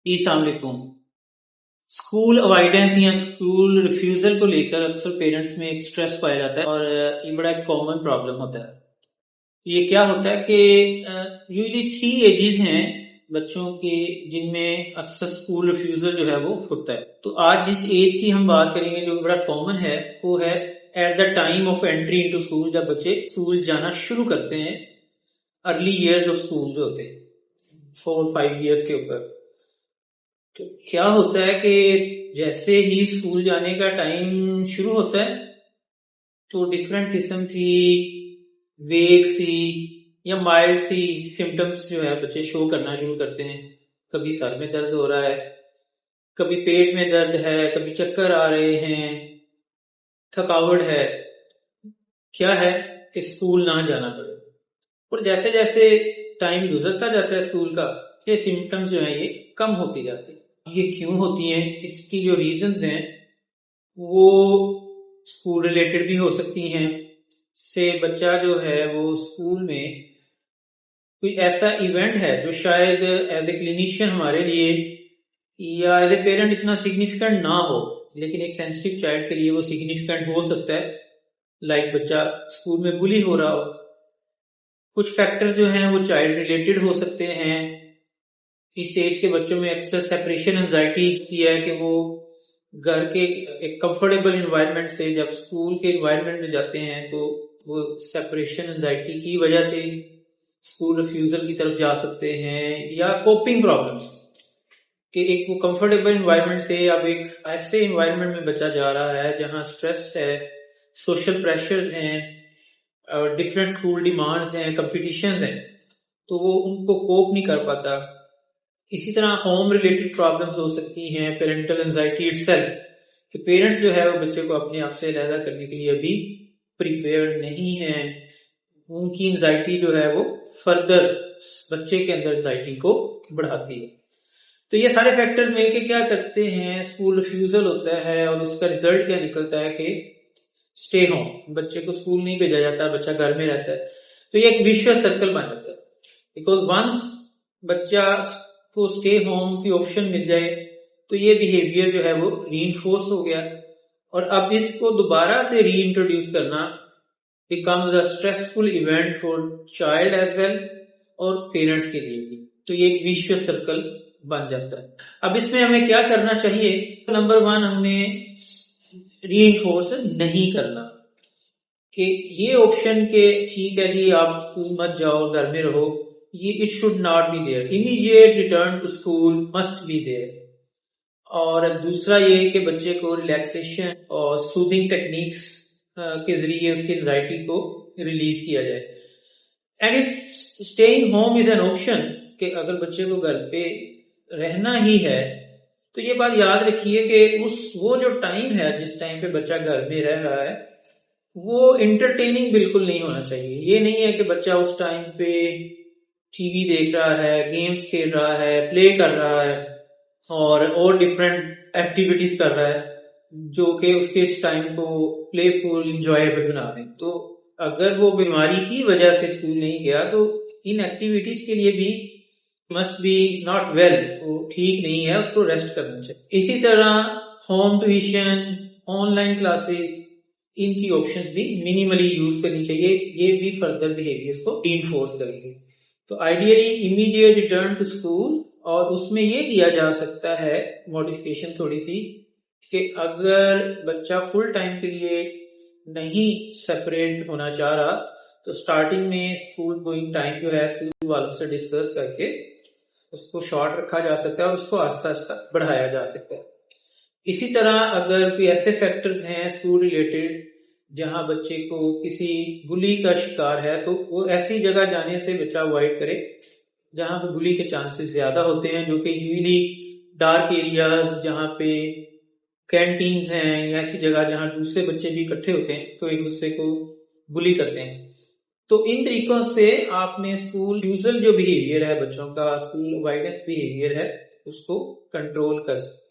السلام علیکم۔ School avoidance یا اسکول ریفیوزل کو لے کر اکثر پیرنٹس میں ایک سٹریس پایا جاتا ہے اور یہ بڑا ایک کامن پرابلم ہوتا ہے۔ یہ کیا ہوتا ہے کہ یوزلی 3 ایجز ہیں بچوں کے جن میں اکثر اسکول ریفیوزل جو ہے وہ ہوتا ہے۔ تو آج جس ایج کی ہم بات کریں گے جو بڑا کامن ہے وہ ہے at the time of entry into school, جب بچے اسکول جانا شروع کرتے ہیں، ارلی ایئرز آف اسکول جو ہوتے ہیں 4-5 ایئرس کے اوپر۔ تو کیا ہوتا ہے کہ جیسے ہی اسکول جانے کا ٹائم شروع ہوتا ہے تو ڈفرینٹ قسم کی ویک سی یا مائلڈ سی سمٹمز جو ہے بچے شو کرنا شروع کرتے ہیں۔ کبھی سر میں درد ہو رہا ہے، کبھی پیٹ میں درد ہے، کبھی چکر آ رہے ہیں، تھکاوٹ ہے۔ کیا ہے کہ اسکول نہ جانا پڑے، اور جیسے جیسے ٹائم گزرتا جاتا ہے اسکول کا، یہ سمٹمز جو ہیں یہ کم ہوتی جاتی ہیں۔ یہ کیوں ہوتی ہیں؟ اس کی جو ریزنز ہیں وہ اسکول ریلیٹڈ بھی ہو سکتی ہیں، سے بچہ جو ہے وہ اسکول میں کوئی ایسا ایونٹ ہے جو شاید ایز اے کلینیشین ہمارے لیے یا ایز اے پیرنٹ اتنا سگنیفیکنٹ نہ ہو، لیکن ایک سینسٹیو چائلڈ کے لیے وہ سگنیفیکنٹ ہو سکتا ہے۔ لائک بچہ اسکول میں بلی ہو رہا ہو۔ کچھ فیکٹر جو ہیں وہ چائلڈ ریلیٹڈ ہو سکتے ہیں۔ اس ایج کے بچوں میں اکثر سیپریشن انزائٹی ہوتی ہے کہ وہ گھر کے ایک کمفرٹیبل انوائرمنٹ سے جب اسکول کے انوائرمنٹ میں جاتے ہیں تو وہ سیپریشن انزائٹی کی وجہ سے اسکول ریفیوزل کی طرف جا سکتے ہیں، یا کوپنگ پرابلمس کہ ایک وہ کمفرٹیبل انوائرمنٹ سے اب ایک ایسے انوائرمنٹ میں بچہ جا رہا ہے جہاں سٹریس ہے، سوشل پریشر ہیں، ڈفرینٹ اسکول ڈیمانڈز ہیں، کمپٹیشنز ہیں، تو وہ ان کو کوپ نہیں کر پاتا۔ اسی طرح ہوم ریلیٹڈ پرابلمز ہو سکتی ہیں، پیرنٹل انزائٹی اٹ سیلف کہ پیرنٹس جو ہے وہ بچے کو اپنے آپ سے علیحدہ کرنے کے لیے ابھی پریپیئرڈ نہیں ہیں۔ ان کی انزائٹی جو ہے وہ فردر بچے کے اندر انزائٹی کو بڑھاتی ہے۔ تو یہ سارے فیکٹر مل کے کیا کرتے ہیں، اسکول ریفیوزل ہوتا ہے، اور اس کا ریزلٹ کیا نکلتا ہے کہ اسٹے ہوم، بچے کو اسکول نہیں بھیجا جاتا، بچہ گھر میں رہتا ہے۔ تو یہ ایک ویشیس سرکل بن جاتا ہے، بیکاز ونس بچہ کو اسٹے ہوم کی آپشن مل جائے تو یہ بیہیویئر جو ہے وہ ری انفورس ہو گیا، اور اب اس کو دوبارہ سے ری انٹروڈیوس کرنا becomes a stressful event for child as well, اور پیرنٹس کے لیے بھی۔ تو یہ ایک ویشیس سرکل بن جاتا ہے۔ اب اس میں ہمیں کیا کرنا چاہیے؟ نمبر 1، ہم نے ری انفورس نہیں کرنا کہ یہ آپشن کہ ٹھیک ہے جی آپ اسکول مت جاؤ، گھر میں رہو، یہ it should not be there. Immediate return to school must be there. اور دوسرا یہ کہ بچے کو ریلیکسیشن اور سوتھنگ ٹیکنیکس کے ذریعے اس کی انزائٹی کو ریلیز کیا جائے۔ And if staying home is an option, کہ اگر بچے کو گھر پہ رہنا ہی ہے تو یہ بات یاد رکھیے کہ وہ جو ٹائم ہے جس ٹائم پہ بچہ گھر میں رہ رہا ہے وہ انٹرٹیننگ بالکل نہیں ہونا چاہیے۔ یہ نہیں ہے کہ بچہ اس ٹائم پہ ٹی وی دیکھ رہا ہے، گیمز کھیل رہا ہے، پلے کر رہا ہے، اور ڈفرینٹ ایکٹیویٹیز کر رہا ہے جو کہ اس کے اس ٹائم کو پلے فل انجوائیبل بنا دیں۔ تو اگر وہ بیماری کی وجہ سے اسکول نہیں گیا تو ان ایکٹیویٹیز کے لیے بھی مسٹ بی ناٹ ویل، وہ ٹھیک نہیں ہے، اس کو ریسٹ کرنا چاہیے۔ اسی طرح home tuition, online classes, ان کی آپشنز بھی منیملی یوز کرنی چاہیے، یہ بھی فردر بیہیویئرز کو ری انفورس کریں گے۔ تو ideally immediate return to school, اور اس میں یہ کیا جا سکتا ہے موڈیفکیشن تھوڑی سی کہ اگر بچہ فل ٹائم کے لیے نہیں سیپریٹ ہونا چاہ رہا تو سٹارٹنگ میں اسکول گوئنگ ٹائم جو ہے اسکول والوں سے ڈسکس کر کے اس کو شارٹ رکھا جا سکتا ہے اور اس کو آہستہ آہستہ بڑھایا جا سکتا ہے۔ اسی طرح اگر کوئی ایسے فیکٹرز ہیں اسکول ریلیٹڈ جہاں بچے کو کسی بلی کا شکار ہے تو وہ ایسی جگہ جانے سے بچہ اوائڈ کرے جہاں پہ بلی کے چانسز زیادہ ہوتے ہیں، جو کہ یوزلی ڈارک ایریاز جہاں پہ کینٹینز ہیں، یا ایسی جگہ جہاں دوسرے بچے بھی اکٹھے ہوتے ہیں تو ایک دوسرے کو بلی کرتے ہیں۔ تو ان طریقوں سے آپ نے اسکول یوزل جو بیہیویئر ہے بچوں کا، اسکول اوائڈنس بیہیویئر ہے، اس کو کنٹرول کر سکتے ہیں۔